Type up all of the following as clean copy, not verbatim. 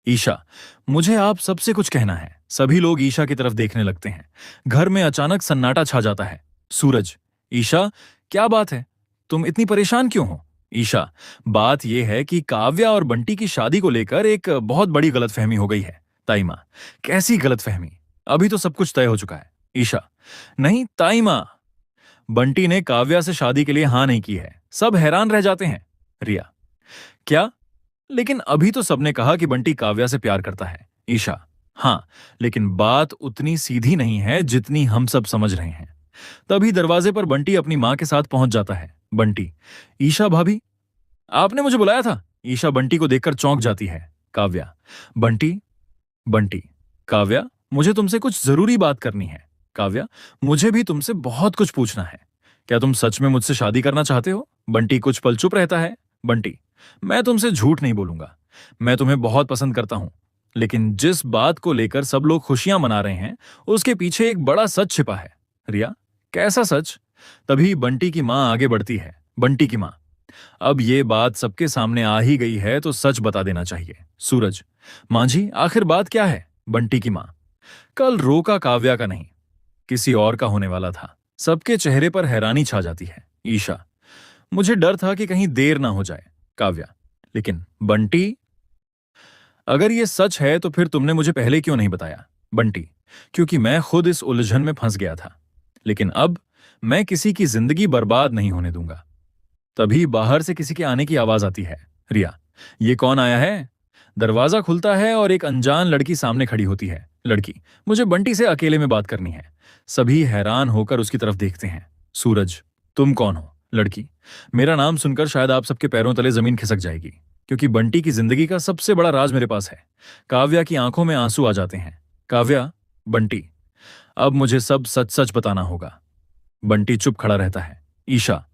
ईशा, मुझे आप सबसे कुछ कहना है। सभी लोग ईशा की तरफ देखने लगते हैं। घर में अचानक सन्नाटा छा जाता है। सूरज, ईशा, क्या बात है? तुम इतनी परेशान क्यों हो? ईशा, बात यह है कि काव्या और बंटी की शादी को लेकर एक बहुत बड़ी गलतफहमी हो गई है। ताई माँ, कैसी गलतफहमी? अभी तो सब कुछ तय हो चुका है। ईशा, नहीं ताई माँ, बंटी ने काव्या से शादी के लिए हाँ नहीं की है। सब हैरान रह जाते हैं। रिया, क्या? लेकिन अभी तो सबने कहा कि बंटी काव्या से प्यार करता है। ईशा, हाँ, लेकिन बात उतनी सीधी नहीं है जितनी हम सब समझ रहे हैं। तभी दरवाजे पर बंटी अपनी मां के साथ पहुंच जाता है। बंटी, ईशा भाभी, आपने मुझे बुलाया था? ईशा बंटी को देखकर चौंक जाती है। काव्या, बंटी, बंटी, काव्या, मुझे तुमसे कुछ जरूरी बात करनी है। काव्या, मुझे भी तुमसे बहुत कुछ पूछना है। क्या तुम सच में मुझसे शादी करना चाहते हो? बंटी कुछ पल चुप रहता है। बंटी, मैं तुमसे झूठ नहीं बोलूंगा। मैं तुम्हें बहुत पसंद करता हूं, लेकिन जिस बात को लेकर सब लोग खुशियां मना रहे हैं, उसके पीछे एक बड़ा सच छिपा है। रिया, कैसा सच? तभी बंटी की मां आगे बढ़ती है। बंटी की मां, अब ये बात सबके सामने आ ही गई है तो सच बता देना चाहिए। सूरज, मां जी, आखिर बात क्या है? बंटी की मां, कल रोका काव्या का नहीं, किसी और का होने वाला था। सबके चेहरे पर हैरानी छा जाती है। ईशा, मुझे डर था कि कहीं देर ना हो जाए। काव्या, लेकिन बंटी, अगर ये सच है तो फिर तुमने मुझे पहले क्यों नहीं बताया? बंटी, क्योंकि मैं खुद इस उलझन में फंस गया था, लेकिन अब मैं किसी की जिंदगी बर्बाद नहीं होने दूंगा। तभी बाहर से किसी के आने की आवाज आती है। रिया, ये कौन आया है? दरवाजा खुलता है और एक अनजान लड़की सामने खड़ी होती है। लड़की, मुझे बंटी से अकेले में बात करनी है। सभी हैरान होकर उसकी तरफ देखते हैं। सूरज, तुम कौन हो? लड़की, मेरा नाम सुनकर शायद आप सबके पैरों तले जमीन खिसक जाएगी, क्योंकि बंटी की जिंदगी का सबसे बड़ा राज मेरे पास है। काव्या की आंखों में आंसू आ जाते हैं। काव्या, बंटी, अब मुझे सब सच सच बताना होगा। बंटी चुप खड़ा रहता है। ईशा,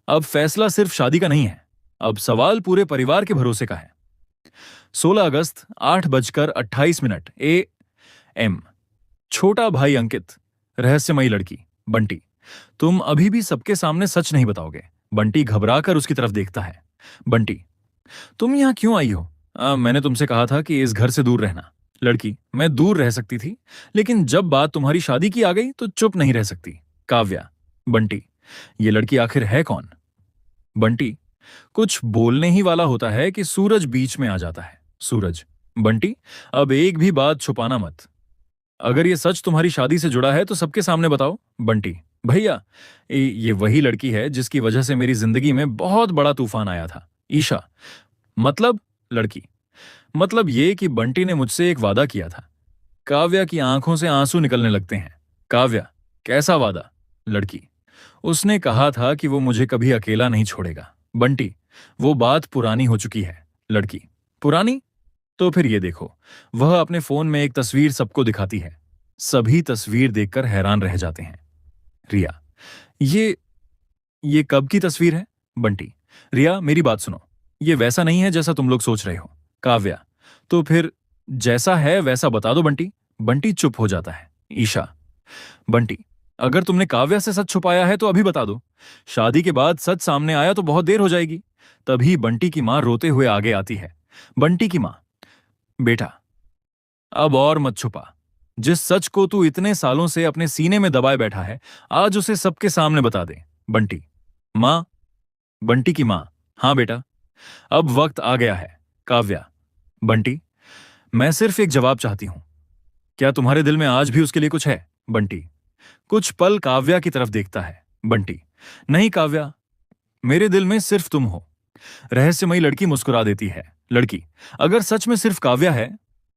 अब फैसला सिर्फ शादी का नहीं है, अब सवाल पूरे परिवार के भरोसे का है। 16 अगस्त 8:28 ए एम। छोटा भाई अंकित, रहस्यमयी लड़की। बंटी, तुम अभी भी सबके सामने सच नहीं बताओगे? बंटी घबराकर उसकी तरफ देखता है। बंटी, तुम यहां क्यों आई हो? मैंने तुमसे कहा था कि इस घर से दूर रहना। लड़की, मैं दूर रह सकती थी, लेकिन जब बात तुम्हारी शादी की आ गई तो चुप नहीं रह सकती। काव्या, बंटी, ये लड़की आखिर है कौन? बंटी, कुछ बोलने ही वाला होता है कि सूरज बीच में आ जाता है। सूरज, बंटी, अब एक भी बात छुपाना मत। अगर ये सच तुम्हारी शादी से जुड़ा है तो सबके सामने बताओ। बंटी, भैया, ये वही लड़की है जिसकी वजह से मेरी जिंदगी में बहुत बड़ा तूफान आया था। ईशा, मतलब? लड़की, मतलब ये कि बंटी ने मुझसे एक वादा किया था। काव्या की आंखों से आंसू निकलने लगते हैं। काव्या, कैसा वादा? लड़की, उसने कहा था कि वो मुझे कभी अकेला नहीं छोड़ेगा। बंटी, वो बात पुरानी हो चुकी है। लड़की, पुरानी? तो फिर ये देखो। वह अपने फोन में एक तस्वीर सबको दिखाती है। सभी तस्वीर देखकर हैरान रह जाते हैं। रिया, ये कब की तस्वीर है? बंटी, रिया, मेरी बात सुनो, ये वैसा नहीं है जैसा तुम लोग सोच रहे हो। काव्या, तो फिर जैसा है वैसा बता दो बंटी। बंटी चुप हो जाता है। ईशा, बंटी, अगर तुमने काव्या से सच छुपाया है तो अभी बता दो। शादी के बाद सच सामने आया तो बहुत देर हो जाएगी। तभी बंटी की मां रोते हुए आगे आती है। बंटी की मां, बेटा, अब और मत छुपा। जिस सच को तू इतने सालों से अपने सीने में दबाए बैठा है, आज उसे सबके सामने बता दे। बंटी, मां, बंटी की मां, हां बेटा, अब वक्त आ गया है। काव्या, बंटी, मैं सिर्फ एक जवाब चाहती हूं। क्या तुम्हारे दिल में आज भी उसके लिए कुछ है? बंटी कुछ पल काव्या की तरफ देखता है। बंटी, नहीं काव्या, मेरे दिल में सिर्फ तुम हो। रहस्यमयी लड़की मुस्कुरा देती है। लड़की, अगर सच में सिर्फ काव्या है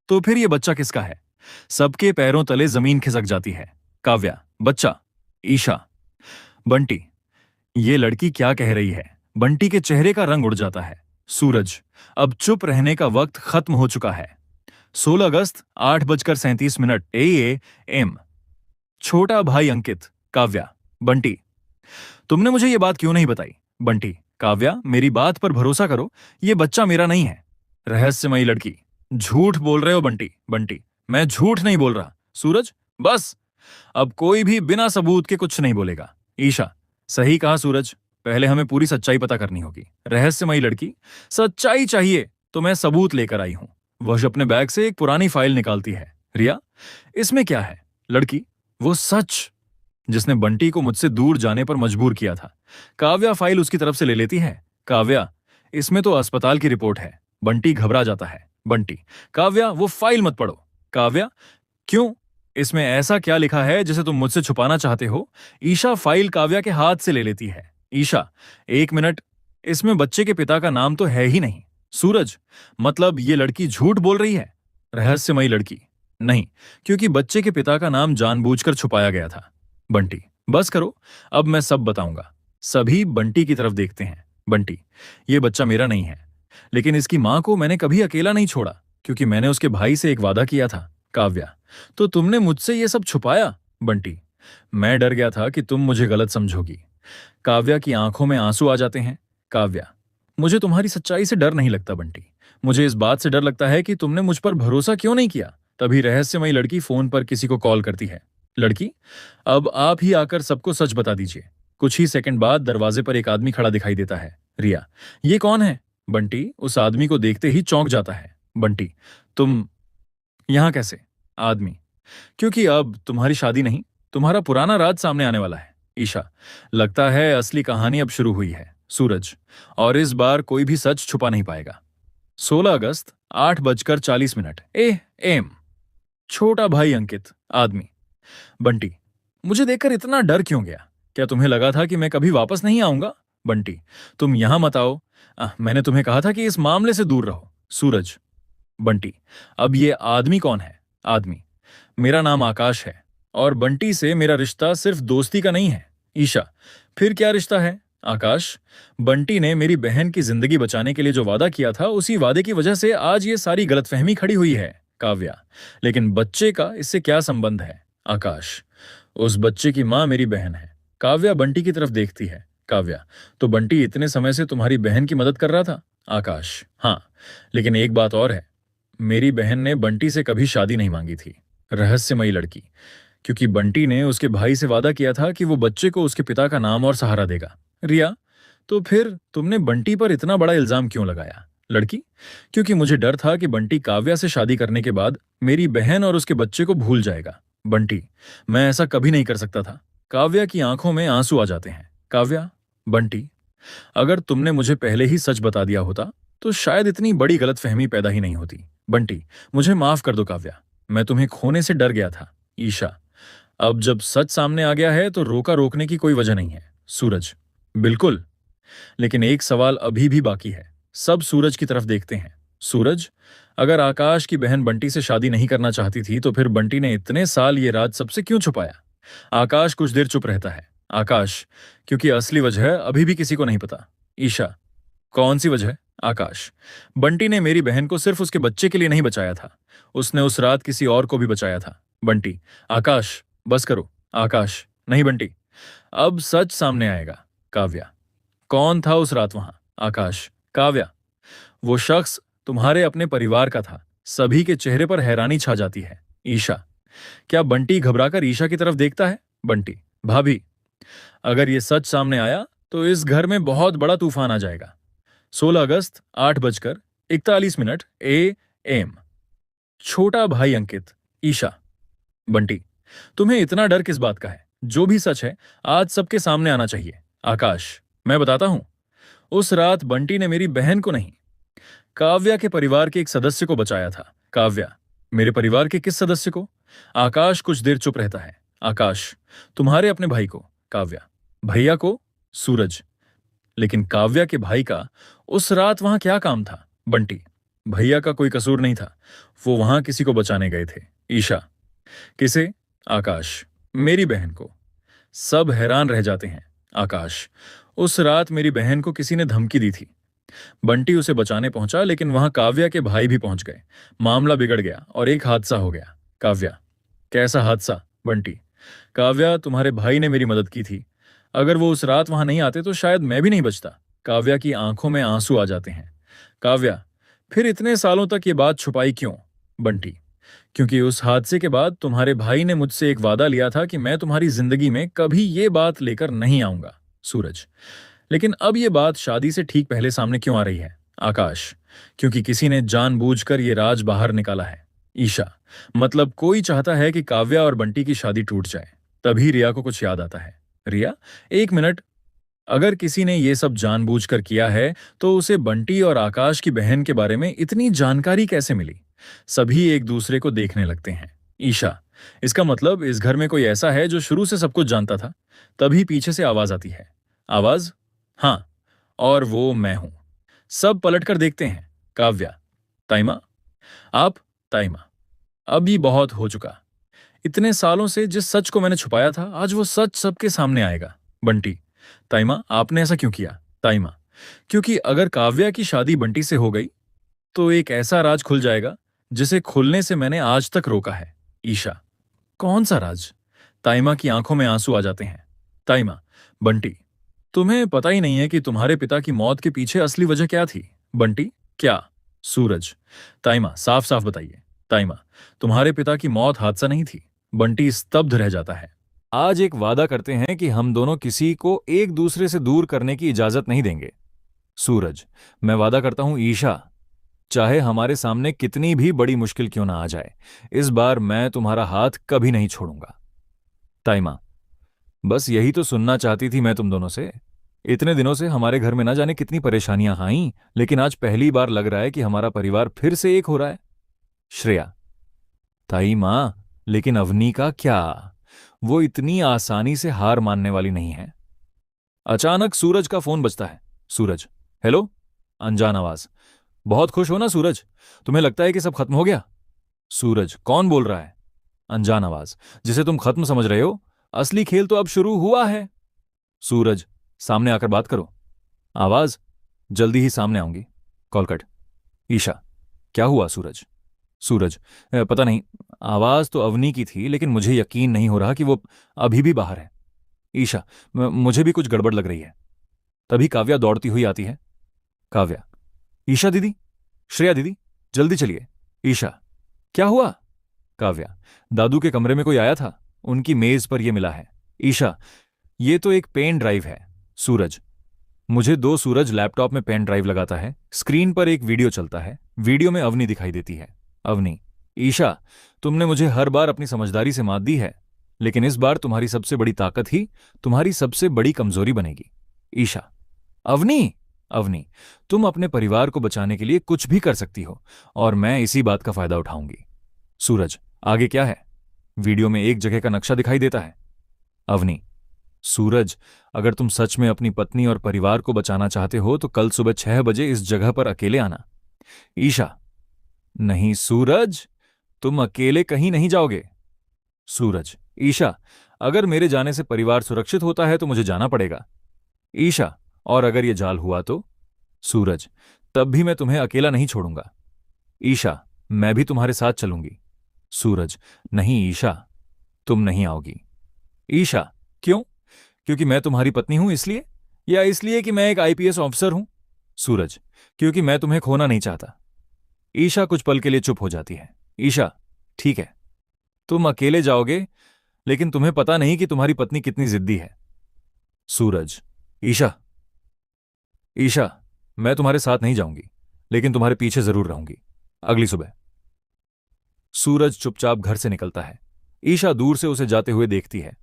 तो फिर यह बच्चा किसका है? सबके पैरों तले जमीन खिसक जाती है। काव्या, बच्चा? ईशा, बंटी, ये लड़की क्या कह रही है? बंटी के चेहरे का रंग उड़ जाता है। सूरज, अब चुप रहने का वक्त खत्म हो चुका है। 16 अगस्त 8:37 AM। छोटा भाई अंकित। काव्या, बंटी, तुमने मुझे ये बात क्यों नहीं बताई? बंटी, काव्या, मेरी बात पर भरोसा करो, ये बच्चा मेरा नहीं है। रहस्यमयी लड़की, झूठ बोल रहे हो बंटी। बंटी, मैं झूठ नहीं बोल रहा। सूरज, बस, अब कोई भी बिना सबूत के कुछ नहीं बोलेगा। ईशा, सही कहा सूरज, पहले हमें पूरी सच्चाई पता करनी होगी। रहस्यमयी लड़की, सच्चाई चाहिए तो मैं सबूत लेकर आई हूं। वह अपने बैग से एक पुरानी फाइल निकालती है। रिया, इसमें क्या है? लड़की, वो सच जिसने बंटी को मुझसे दूर जाने पर मजबूर किया था। काव्या फाइल उसकी तरफ से ले लेती है। काव्या, इसमें तो अस्पताल की रिपोर्ट है। बंटी घबरा जाता है। बंटी, काव्या वो फाइल मत पढ़ो। काव्या, क्यों? इसमें ऐसा क्या लिखा है जिसे तुम मुझसे छुपाना चाहते हो? ईशा फाइल काव्या के हाथ से ले लेती है। ईशा, एक मिनट, इसमें बच्चे के पिता का नाम तो है ही नहीं। सूरज, मतलब ये लड़की झूठ बोल रही है? रहस्यमयी लड़की, नहीं, क्योंकि बच्चे के पिता का नाम जानबूझकर छुपाया गया था। बंटी, बस करो, अब मैं सब बताऊंगा। सभी बंटी की तरफ देखते हैं। बंटी, ये बच्चा मेरा नहीं है, लेकिन इसकी मां को मैंने कभी अकेला नहीं छोड़ा, क्योंकि मैंने उसके भाई से एक वादा किया था। काव्या, तो तुमने मुझसे ये सब छुपाया? बंटी, मैं डर गया था कि तुम मुझे गलत समझोगी। काव्या की आंखों में आंसू आ जाते हैं। काव्या, मुझे तुम्हारी सच्चाई से डर नहीं लगता बंटी, मुझे इस बात से डर लगता है कि तुमने मुझ पर भरोसा क्यों नहीं किया। तभी रहस्यमयी लड़की फोन पर किसी को कॉल करती है। लड़की, अब आप ही आकर सबको सच बता दीजिए। कुछ ही सेकंड बाद दरवाजे पर एक आदमी खड़ा दिखाई देता है। रिया, ये कौन है? बंटी उस आदमी को देखते ही चौंक जाता है। बंटी, तुम यहां कैसे? आदमी, क्योंकि अब तुम्हारी शादी नहीं, तुम्हारा पुराना राज सामने आने वाला है। ईशा, लगता है असली कहानी अब शुरू हुई है। सूरज, और इस बार कोई भी सच छुपा नहीं पाएगा। 16 अगस्त 8:40 AM। छोटा भाई अंकित। आदमी, बंटी, मुझे देखकर इतना डर क्यों गया? क्या तुम्हें लगा था कि मैं कभी वापस नहीं आऊंगा? बंटी, तुम यहां मत आओ, मैंने तुम्हें कहा था कि इस मामले से दूर रहो। सूरज, बंटी, अब ये आदमी कौन है? आदमी, मेरा नाम आकाश है, और बंटी से मेरा रिश्ता सिर्फ दोस्ती का नहीं है। ईशा, फिर क्या रिश्ता है? आकाश, बंटी ने मेरी बहन की जिंदगी बचाने के लिए जो वादा किया था, उसी वादे की वजह से आज ये सारी गलतफहमी खड़ी हुई है। काव्या, लेकिन बच्चे का इससे क्या संबंध है? आकाश, उस बच्चे की मां मेरी बहन है। काव्या बंटी की तरफ देखती है। काव्या, तो बंटी इतने समय से तुम्हारी बहन की मदद कर रहा था? आकाश, हाँ, लेकिन एक बात और है, मेरी बहन ने बंटी से कभी शादी नहीं मांगी थी। रहस्यमयी लड़की, क्योंकि बंटी ने उसके भाई से वादा किया था कि वो बच्चे को उसके पिता का नाम और सहारा देगा। रिया, तो फिर तुमने बंटी पर इतना बड़ा इल्जाम क्यों लगाया? लड़की, क्योंकि मुझे डर था कि बंटी काव्या से शादी करने के बाद मेरी बहन और उसके बच्चे को भूल जाएगा। बंटी, मैं ऐसा कभी नहीं कर सकता था। काव्या की आंखों में आंसू आ जाते हैं। काव्या, बंटी, अगर तुमने मुझे पहले ही सच बता दिया होता तो शायद इतनी बड़ी गलतफहमी पैदा ही नहीं होती। बंटी, मुझे माफ कर दो काव्या, मैं तुम्हें खोने से डर गया था। ईशा, अब जब सच सामने आ गया है तो रोका रोकने की कोई वजह नहीं है। सूरज, बिल्कुल, लेकिन एक सवाल अभी भी बाकी है। सब सूरज की तरफ देखते हैं। सूरज, अगर आकाश की बहन बंटी से शादी नहीं करना चाहती थी तो फिर बंटी ने इतने साल ये राज सबसे क्यों छुपाया? आकाश कुछ देर चुप रहता है। आकाश, क्योंकि असली वजह अभी भी किसी को नहीं पता। ईशा, कौन सी वजह? आकाश, बंटी ने मेरी बहन को सिर्फ उसके बच्चे के लिए नहीं बचाया था, उसने उस रात किसी और को भी बचाया था। बंटी, आकाश, बस करो। आकाश, नहीं बंटी, अब सच सामने आएगा। काव्या, कौन था उस रात वहां? आकाश, काव्या, वो शख्स तुम्हारे अपने परिवार का था। सभी के चेहरे पर हैरानी छा जाती है। ईशा, क्या बंटी घबराकर ईशा की तरफ देखता है? बंटी, भाभी, अगर ये सच सामने आया तो इस घर में बहुत बड़ा तूफान आ जाएगा। 16 अगस्त 8:41 AM। छोटा भाई अंकित। ईशा, बंटी, तुम्हें इतना डर किस बात का है? जो भी सच है आज सबके सामने आना चाहिए। आकाश, मैं बताता हूं, उस रात बंटी ने मेरी बहन को नहीं, काव्या के परिवार के एक सदस्य को बचाया था। काव्या, मेरे परिवार के किस सदस्य को? आकाश कुछ देर चुप रहता है। आकाश, तुम्हारे अपने भाई को। काव्या, भैया को? सूरज, लेकिन काव्या के भाई का उस रात वहां क्या काम था? बंटी, भैया का कोई कसूर नहीं था, वो वहां किसी को बचाने गए थे। ईशा, किसे? आकाश, मेरी बहन को। सब हैरान रह जाते हैं। आकाश, उस रात मेरी बहन को किसी ने धमकी दी थी, बंटी उसे बचाने पहुंचा, लेकिन वहां काव्या के भाई भी पहुंच गए, मामला बिगड़ गया और एक हादसा हो गया। काव्या, कैसा हादसा? बंटी, काव्या, तुम्हारे भाई ने मेरी मदद की थी, अगर वो उस रात वहां नहीं आते तो शायद मैं भी नहीं बचता। काव्या की आंखों में आंसू आ जाते हैं। काव्या, फिर इतने सालों तक ये बात छुपाई क्यों? बंटी, क्योंकि उस हादसे के बाद तुम्हारे भाई ने मुझसे एक वादा लिया था कि मैं तुम्हारी जिंदगी में कभी ये बात लेकर नहीं आऊंगा। सूरज, लेकिन अब ये बात शादी से ठीक पहले सामने क्यों आ रही है? आकाश, क्योंकि किसी ने जानबूझकर ये राज बाहर निकाला है। ईशा, मतलब कोई चाहता है कि काव्या और बंटी की शादी टूट जाए। तभी रिया को कुछ याद आता है। रिया, एक मिनट, अगर किसी ने ये सब जानबूझकर किया है तो उसे बंटी और आकाश की बहन के बारे में इतनी जानकारी कैसे मिली? सभी एक दूसरे को देखने लगते हैं। ईशा, इसका मतलब इस घर में कोई ऐसा है जो शुरू से सब कुछ जानता था। तभी पीछे से आवाज आती है। आवाज? हाँ, और वो मैं हूं। सब पलटकर देखते हैं। काव्या, ताइमा, आप? ताइमा, अभी बहुत हो चुका। इतने सालों से जिस सच को मैंने छुपाया था, आज वो सच सबके सामने आएगा। बंटी, ताइमा, आपने ऐसा क्यों किया? ताइमा, क्योंकि अगर काव्या की शादी बंटी से हो गई तो एक ऐसा राज खुल जाएगा जिसे खुलने से मैंने आज तक रोका है। ईशा, कौन सा राज? ताइमा की आंखों में आंसू आ जाते हैं। ताइमा, बंटी, तुम्हें पता ही नहीं है कि तुम्हारे पिता की मौत के पीछे असली वजह क्या थी। बंटी, क्या? सूरज, ताइमा, साफ साफ बताइए। ताइमा, तुम्हारे पिता की मौत हादसा नहीं थी। बंटी स्तब्ध रह जाता है। आज एक वादा करते हैं कि हम दोनों किसी को एक दूसरे से दूर करने की इजाजत नहीं देंगे। सूरज, मैं वादा करता हूं ईशा, चाहे हमारे सामने कितनी भी बड़ी मुश्किल क्यों ना आ जाए, इस बार मैं तुम्हारा हाथ कभी नहीं छोड़ूंगा। ताइमा, बस यही तो सुनना चाहती थी मैं तुम दोनों से। इतने दिनों से हमारे घर में ना जाने कितनी परेशानियां आईं, लेकिन आज पहली बार लग रहा है कि हमारा परिवार फिर से एक हो रहा है। श्रेया, ताइमा, लेकिन अवनी का क्या? वो इतनी आसानी से हार मानने वाली नहीं है। अचानक सूरज का फोन बजता है। सूरज, हेलो। अनजान आवाज, बहुत खुश हो ना सूरज? तुम्हें लगता है कि सब खत्म हो गया? सूरज, कौन बोल रहा है? अनजान आवाज, जिसे तुम खत्म समझ रहे हो, असली खेल तो अब शुरू हुआ है। सूरज, सामने आकर बात करो। आवाज, जल्दी ही सामने आऊंगी। Call cut. ईशा, क्या हुआ सूरज? सूरज, पता नहीं, आवाज तो अवनी की थी लेकिन मुझे यकीन नहीं हो रहा कि वो अभी भी बाहर है। ईशा, मुझे भी कुछ गड़बड़ लग रही है। तभी काव्या दौड़ती हुई आती है। काव्या, ईशा दीदी, श्रेया दीदी, जल्दी चलिए। ईशा, क्या हुआ? काव्या, दादू के कमरे में कोई आया था, उनकी मेज पर यह मिला है। ईशा, ये तो एक पेन ड्राइव है। सूरज, मुझे दो। सूरज लैपटॉप में पेन ड्राइव लगाता है। स्क्रीन पर एक वीडियो चलता है। वीडियो में अवनी दिखाई देती है। अवनी, ईशा, तुमने मुझे हर बार अपनी समझदारी से मात दी है, लेकिन इस बार तुम्हारी सबसे बड़ी ताकत ही तुम्हारी सबसे बड़ी कमजोरी बनेगी। ईशा, अवनी, अवनी, तुम अपने परिवार को बचाने के लिए कुछ भी कर सकती हो और मैं इसी बात का फायदा उठाऊंगी। सूरज, आगे क्या है? वीडियो में एक जगह का नक्शा दिखाई देता है। अवनी, सूरज, अगर तुम सच में अपनी पत्नी और परिवार को बचाना चाहते हो तो कल सुबह 6 बजे इस जगह पर अकेले आना। ईशा, नहीं सूरज, तुम अकेले कहीं नहीं जाओगे। सूरज, ईशा, अगर मेरे जाने से परिवार सुरक्षित होता है तो मुझे जाना पड़ेगा। ईशा, और अगर यह जाल हुआ तो? सूरज, तब भी मैं तुम्हें अकेला नहीं छोड़ूंगा। ईशा, मैं भी तुम्हारे साथ चलूंगी। सूरज, नहीं ईशा, तुम नहीं आओगी। ईशा, क्यों? क्योंकि मैं तुम्हारी पत्नी हूं इसलिए, या इसलिए कि मैं एक आईपीएस ऑफिसर हूं? सूरज, क्योंकि मैं तुम्हें खोना नहीं चाहता। ईशा कुछ पल के लिए चुप हो जाती है। ईशा, ठीक है, तुम अकेले जाओगे, लेकिन तुम्हें पता नहीं कि तुम्हारी पत्नी कितनी जिद्दी है। सूरज, ईशा, ईशा, मैं तुम्हारे साथ नहीं जाऊंगी, लेकिन तुम्हारे पीछे जरूर रहूंगी अगली सुबह। सूरज चुपचाप घर से निकलता है। ईशा दूर से उसे जाते हुए देखती है।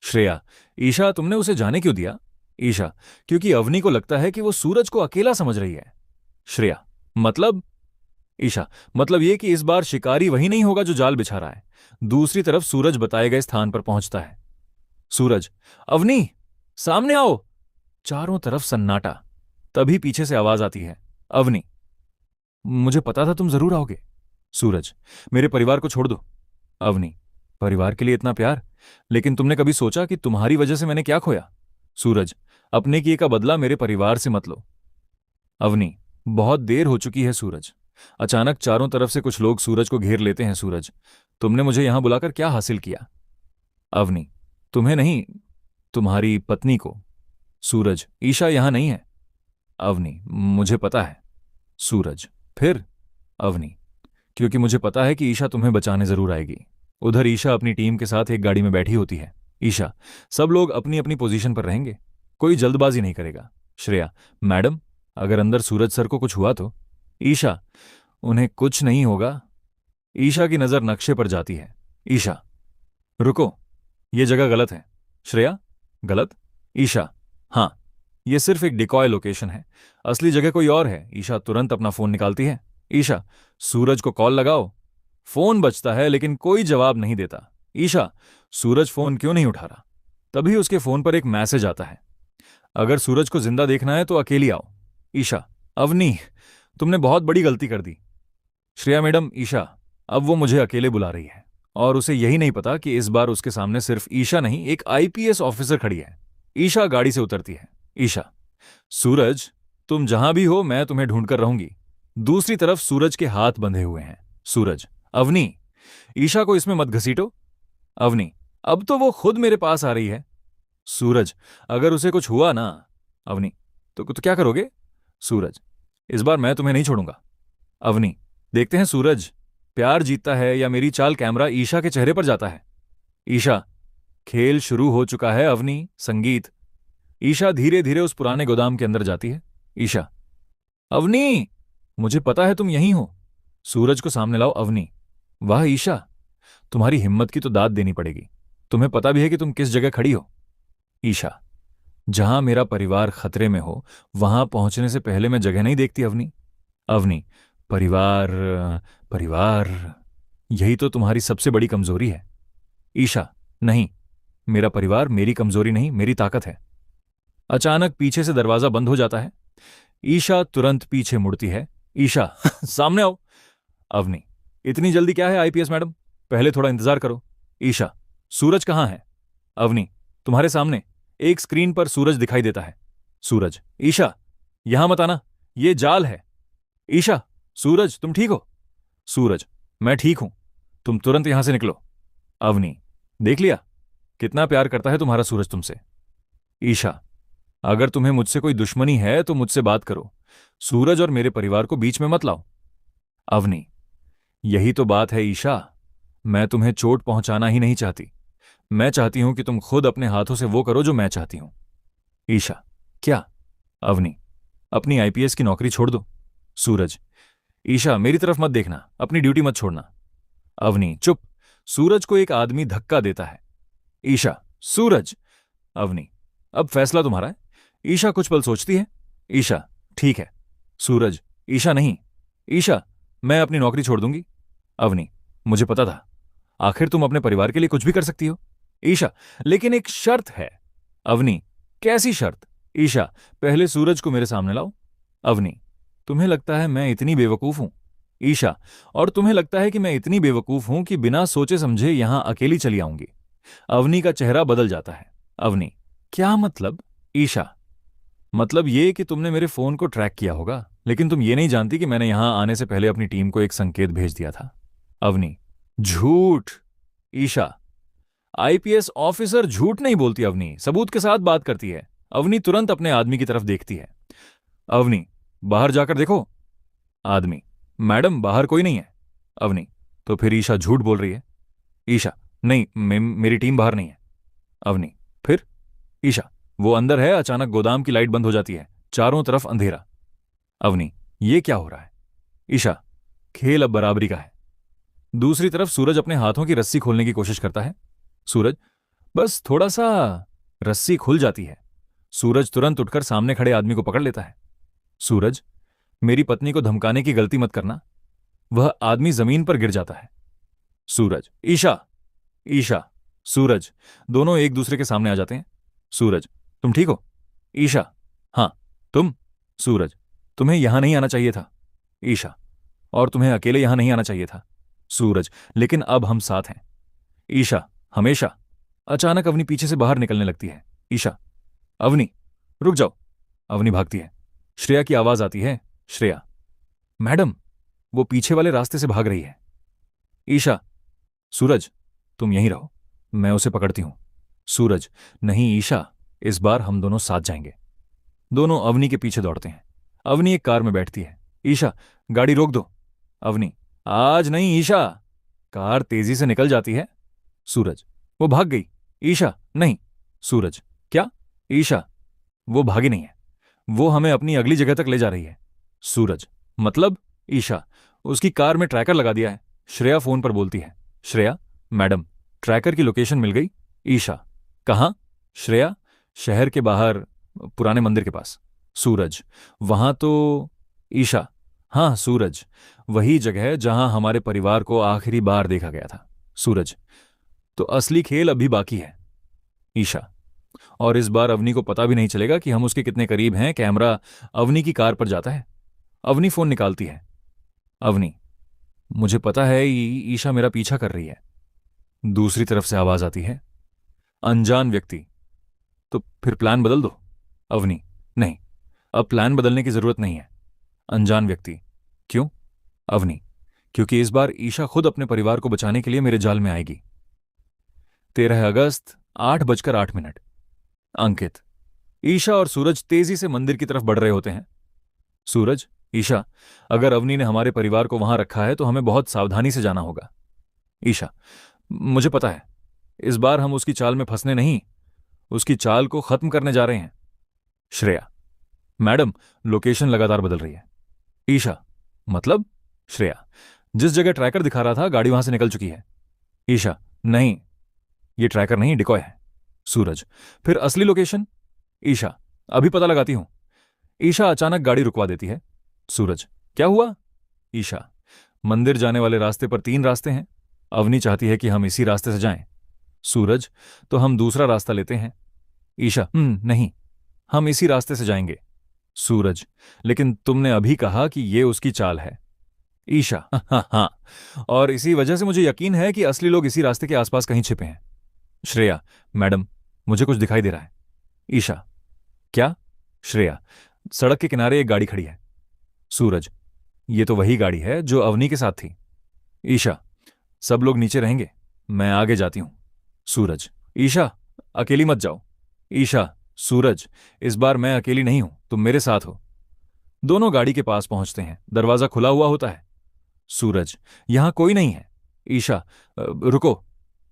श्रेया, ईशा, तुमने उसे जाने क्यों दिया? ईशा, क्योंकि अवनी को लगता है कि वो सूरज को अकेला समझ रही है। श्रेया, मतलब? ईशा, मतलब ये कि इस बार शिकारी वही नहीं होगा जो जाल बिछा रहा है। दूसरी तरफ सूरज बताए गए स्थान पर पहुंचता है। सूरज, अवनी, सामने आओ। चारों तरफ सन्नाटा। तभी पीछे से आवाज आती है। अवनी, मुझे पता था तुम जरूर आओगे। सूरज, मेरे परिवार को छोड़ दो। अवनी, परिवार के लिए इतना प्यार, लेकिन तुमने कभी सोचा कि तुम्हारी वजह से मैंने क्या खोया? सूरज, अपने किए का बदला मेरे परिवार से मत लो। अवनी, बहुत देर हो चुकी है सूरज। अचानक चारों तरफ से कुछ लोग सूरज को घेर लेते हैं। सूरज, तुमने मुझे यहां बुलाकर क्या हासिल किया? अवनी, तुम्हें नहीं, तुम्हारी पत्नी को। सूरज, ईशा यहां नहीं है। अवनी, मुझे पता है। सूरज, फिर? अवनी, क्योंकि मुझे पता है कि ईशा तुम्हें बचाने जरूर आएगी। उधर ईशा अपनी टीम के साथ एक गाड़ी में बैठी होती है। ईशा, सब लोग अपनी अपनी पोजीशन पर रहेंगे, कोई जल्दबाजी नहीं करेगा। श्रेया, मैडम, अगर अंदर सूरज सर को कुछ हुआ तो? ईशा, उन्हें कुछ नहीं होगा। ईशा की नजर नक्शे पर जाती है। ईशा, रुको, ये जगह गलत है। श्रेया, गलत? ईशा, हाँ, ये सिर्फ एक डिकॉय लोकेशन है, असली जगह कोई और है। ईशा तुरंत अपना फोन निकालती है। ईशा, सूरज को कॉल लगाओ। फोन बजता है लेकिन कोई जवाब नहीं देता। ईशा, सूरज फोन क्यों नहीं उठा रहा? तभी उसके फोन पर एक मैसेज आता है, अगर सूरज को जिंदा देखना है तो अकेली आओ। ईशा, अवनी, तुमने बहुत बड़ी गलती कर दी। श्रेया मैडम, ईशा, अब वो मुझे अकेले बुला रही है और उसे यही नहीं पता कि इस बार उसके सामने सिर्फ ईशा नहीं, एक आईपीएस ऑफिसर खड़ी है। ईशा गाड़ी से उतरती है। ईशा, सूरज, तुम जहां भी हो मैं तुम्हें ढूंढकर रहूंगी। दूसरी तरफ सूरज के हाथ बंधे हुए हैं। सूरज, अवनी, ईशा को इसमें मत घसीटो। अवनी, अब तो वो खुद मेरे पास आ रही है। सूरज, अगर उसे कुछ हुआ ना। अवनी, तो क्या करोगे? सूरज, इस बार मैं तुम्हें नहीं छोड़ूंगा। अवनी, देखते हैं सूरज, प्यार जीतता है या मेरी चाल। कैमरा ईशा के चेहरे पर जाता है। ईशा, खेल शुरू हो चुका है। अवनी, संगीत। ईशा धीरे धीरे उस पुराने गोदाम के अंदर जाती है। ईशा, अवनी, मुझे पता है तुम यहीं हो। सूरज को सामने लाओ। अवनी, वाह ईशा, तुम्हारी हिम्मत की तो दाद देनी पड़ेगी। तुम्हें पता भी है कि तुम किस जगह खड़ी हो? ईशा, जहां मेरा परिवार खतरे में हो वहां पहुंचने से पहले मैं जगह नहीं देखती। अवनी। अवनी, परिवार, परिवार, यही तो तुम्हारी सबसे बड़ी कमजोरी है। ईशा, नहीं, मेरा परिवार मेरी कमजोरी नहीं, मेरी ताकत है। अचानक पीछे से दरवाजा बंद हो जाता है। ईशा तुरंत पीछे मुड़ती है। ईशा, सामने आओ। अवनी, इतनी जल्दी क्या है आईपीएस मैडम, पहले थोड़ा इंतजार करो। ईशा, सूरज कहाँ है? अवनी, तुम्हारे सामने एक स्क्रीन पर सूरज दिखाई देता है। सूरज, ईशा, यहां मत आना, ये जाल है। ईशा, सूरज तुम ठीक हो? सूरज, मैं ठीक हूं, तुम तुरंत यहां से निकलो। अवनी, देख लिया कितना प्यार करता है तुम्हारा सूरज तुमसे। ईशा, अगर तुम्हें मुझसे कोई दुश्मनी है तो मुझसे बात करो, सूरज और मेरे परिवार को बीच में मत लाओ। अवनी, यही तो बात है ईशा, मैं तुम्हें चोट पहुंचाना ही नहीं चाहती, मैं चाहती हूं कि तुम खुद अपने हाथों से वो करो जो मैं चाहती हूं। ईशा, क्या? अवनी, अपनी आईपीएस की नौकरी छोड़ दो। सूरज, ईशा मेरी तरफ मत देखना, अपनी ड्यूटी मत छोड़ना। अवनी, चुप। सूरज को एक आदमी धक्का देता है। ईशा, सूरज। अवनी, अब फैसला तुम्हारा है। ईशा कुछ पल सोचती है। ईशा, ठीक है। सूरज, ईशा नहीं। ईशा, मैं अपनी नौकरी छोड़ दूंगी। अवनी, मुझे पता था, आखिर तुम अपने परिवार के लिए कुछ भी कर सकती हो। ईशा, लेकिन एक शर्त है। अवनी, कैसी शर्त? ईशा, पहले सूरज को मेरे सामने लाओ। अवनी, तुम्हें लगता है मैं इतनी बेवकूफ हूं? ईशा, और तुम्हें लगता है कि मैं इतनी बेवकूफ हूं कि बिना सोचे समझे यहां अकेली चली आऊंगी? अवनी का चेहरा बदल जाता है। अवनी, क्या मतलब? ईशा, मतलब ये कि तुमने मेरे फोन को ट्रैक किया होगा, लेकिन तुम ये नहीं जानती कि मैंने यहां आने से पहले अपनी टीम को एक संकेत भेज दिया था। अवनी, झूठ। ईशा, आईपीएस ऑफिसर झूठ नहीं बोलती अवनी, सबूत के साथ बात करती है। अवनी तुरंत अपने आदमी की तरफ देखती है। अवनी, बाहर जाकर देखो। आदमी, मैडम बाहर कोई नहीं है। अवनी, तो फिर ईशा झूठ बोल रही है। ईशा, नहीं, मेरी टीम बाहर नहीं है। अवनी, फिर? ईशा, वो अंदर है। अचानक गोदाम की लाइट बंद हो जाती है, चारों तरफ अंधेरा। अवनी, ये क्या हो रहा है? ईशा, खेल अब बराबरी का है। दूसरी तरफ सूरज अपने हाथों की रस्सी खोलने की कोशिश करता है। सूरज, बस थोड़ा सा। रस्सी खुल जाती है। सूरज तुरंत उठकर सामने खड़े आदमी को पकड़ लेता है। सूरज, मेरी पत्नी को धमकाने की गलती मत करना। वह आदमी जमीन पर गिर जाता है। सूरज, ईशा। ईशा, सूरज, दोनों एक दूसरे के सामने आ जाते हैं। सूरज, तुम ठीक हो? ईशा, हां, तुम? सूरज, तुम्हें यहां नहीं आना चाहिए था। ईशा, और तुम्हें अकेले यहां नहीं आना चाहिए था। सूरज, लेकिन अब हम साथ हैं। ईशा, हमेशा। अचानक अवनी पीछे से बाहर निकलने लगती है। ईशा, अवनी, रुक जाओ। अवनी भागती है। श्रेया की आवाज आती है। श्रेया, मैडम, वो पीछे वाले रास्ते से भाग रही है। ईशा, सूरज, तुम यहीं रहो, मैं उसे पकड़ती हूं। सूरज, नहीं ईशा, इस बार हम दोनों साथ जाएंगे। दोनों अवनी के पीछे दौड़ते हैं। अवनी एक कार में बैठती है। ईशा, गाड़ी रोक दो। अवनी, आज नहीं ईशा। कार तेजी से निकल जाती है। सूरज, वो भाग गई। ईशा, नहीं। सूरज, क्या? ईशा, वो भागी नहीं है, वो हमें अपनी अगली जगह तक ले जा रही है। सूरज, मतलब? ईशा, उसकी कार में ट्रैकर लगा दिया है। श्रेया फोन पर बोलती है। श्रेया, मैडम, ट्रैकर की लोकेशन मिल गई। ईशा, कहाँ? श्रेया, शहर के बाहर, पुराने मंदिर के पास। सूरज, वहां तो? ईशा, हाँ सूरज, वही जगह जहां हमारे परिवार को आखिरी बार देखा गया था। सूरज, तो असली खेल अभी बाकी है। ईशा, और इस बार अवनी को पता भी नहीं चलेगा कि हम उसके कितने करीब हैं। कैमरा अवनी की कार पर जाता है। अवनी फोन निकालती है। अवनी, मुझे पता है ईशा मेरा पीछा कर रही है। दूसरी तरफ से आवाज आती है, अनजान व्यक्ति, तो फिर प्लान बदल दो। अवनी, नहीं, अब प्लान बदलने की जरूरत नहीं है। अनजान व्यक्ति, क्यों? अवनी, क्योंकि इस बार ईशा खुद अपने परिवार को बचाने के लिए मेरे जाल में आएगी। 13 अगस्त, 8:08। अंकित। ईशा और सूरज तेजी से मंदिर की तरफ बढ़ रहे होते हैं। सूरज, ईशा, अगर अवनी ने हमारे परिवार को वहां रखा है तो हमें बहुत सावधानी से जाना होगा। ईशा, मुझे पता है, इस बार हम उसकी चाल में फंसने नहीं, उसकी चाल को खत्म करने जा रहे हैं। श्रेया, मैडम, लोकेशन लगातार बदल रही है। ईशा, मतलब? श्रेया, जिस जगह ट्रैकर दिखा रहा था गाड़ी वहां से निकल चुकी है। ईशा, नहीं, ये ट्रैकर नहीं, डिकॉय है। सूरज, फिर असली लोकेशन? ईशा, अभी पता लगाती हूं। ईशा अचानक गाड़ी रुकवा देती है। सूरज, क्या हुआ? ईशा, मंदिर जाने वाले रास्ते पर 3 रास्ते हैं। अवनी चाहती है कि हम इसी रास्ते से जाएं। सूरज, तो हम दूसरा रास्ता लेते हैं। ईशा, नहीं, हम इसी रास्ते से जाएंगे। सूरज, लेकिन तुमने अभी कहा कि ये उसकी चाल है। ईशा, हाँ हाँ, और इसी वजह से मुझे यकीन है कि असली लोग इसी रास्ते के आसपास कहीं छिपे हैं। श्रेया, मैडम, मुझे कुछ दिखाई दे रहा है। ईशा, क्या? श्रेया, सड़क के किनारे एक गाड़ी खड़ी है। सूरज, ये तो वही गाड़ी है जो अवनी के साथ थी। ईशा, सब लोग नीचे रहेंगे, मैं आगे जाती हूं। सूरज, ईशा, अकेली मत जाओ। ईशा, सूरज, इस बार मैं अकेली नहीं हूं, तुम मेरे साथ हो। दोनों गाड़ी के पास पहुंचते हैं। दरवाजा खुला हुआ होता है। सूरज, यहां कोई नहीं है। ईशा, रुको।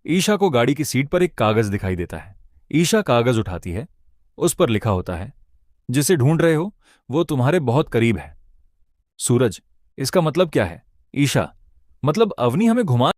ईशा को गाड़ी की सीट पर एक कागज दिखाई देता है। ईशा कागज उठाती है। उस पर लिखा होता है, जिसे ढूंढ रहे हो वो तुम्हारे बहुत करीब है। सूरज, इसका मतलब क्या है? ईशा, मतलब अवनी हमें घुमा